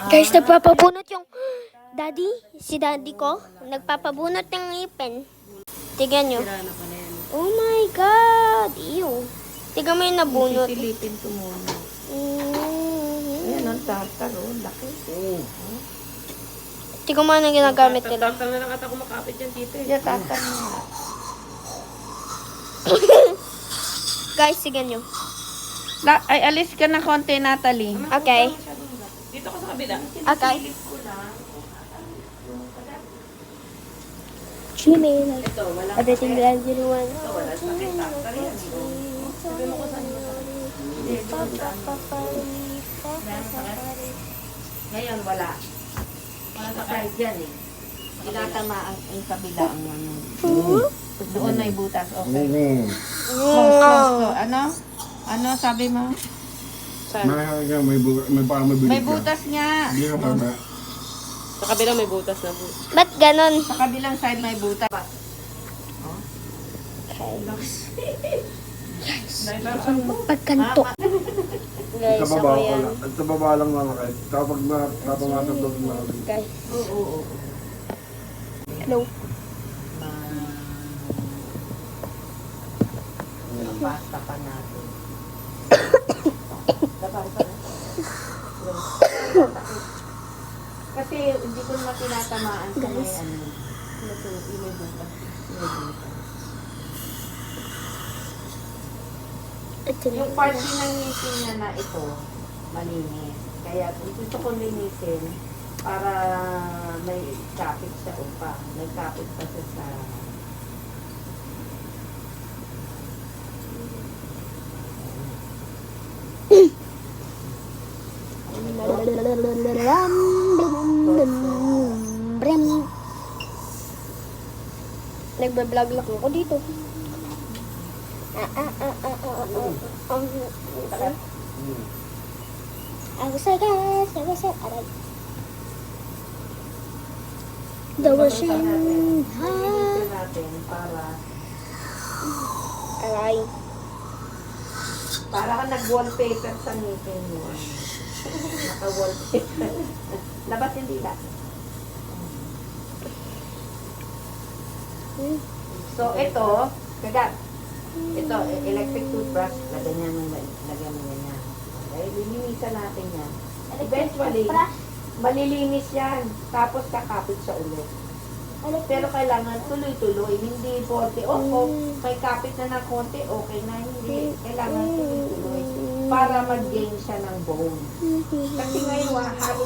Guys, nagpapabunot yung si daddy ko. Nagpapabunot ng ngipin. Tignan nyo. Sira na pala yan. Oh my God! Ew. Tignan mo yung nabunot. Sisilipin ko muna. Ayan, ang tatar, oh. Laki. Tignan mo ano ginagamit nila. Tatar na lang ata kumakapit yan, tito. Yan, tatar na. Guys, tignan nyo. Ay, alis ka na konti, Natalie. Okay. Dito ko sa kabila. Okay. Gmail. Ito, wala. Everything that you want. Ito, wala. Sakit, tatar yan. Sabi mo ko saan mo ngayon, wala. Wala sa kahit yan eh. Tinatama ang kabila ang ano. Doon may butas, okay. Ano? Ano sabi mo? May butas nga. Sa kabila may butas na po. Ba't ganon? Sa kabilang side may butas. Pagkanto. Guys, ako yan. Sa baba lang mga kahit. Kapag napamasok doon mga Guys. Oo. Hello. Basta pa natin. Kasi hindi ko naman tinatamaan sa may ano. May butas. Yung part ng ngipin niya na ito, malinis. Kaya gusto ko linisin para may kapit siya upa. May kapit pa siya sa... Nagbablog lang ako dito. Aray. Linisin natin para... Aray. Para ka nag-wallpaper sa ngipin mo. Naka-wallpaper. Labas hindi lang. So, ito, kagat. Ito, electric toothbrush. Lagyan mo yan. Okay, lilinisan natin yan. Eventually, malilinis yan. Tapos kakapit sa ulo. Pero kailangan tuloy-tuloy. Hindi porte. Kung may kapit na ng konti, okay na. Hindi. Kailangan tuloy-tuloy. Para mag-gain siya ng bone. Kasi ngayon, halos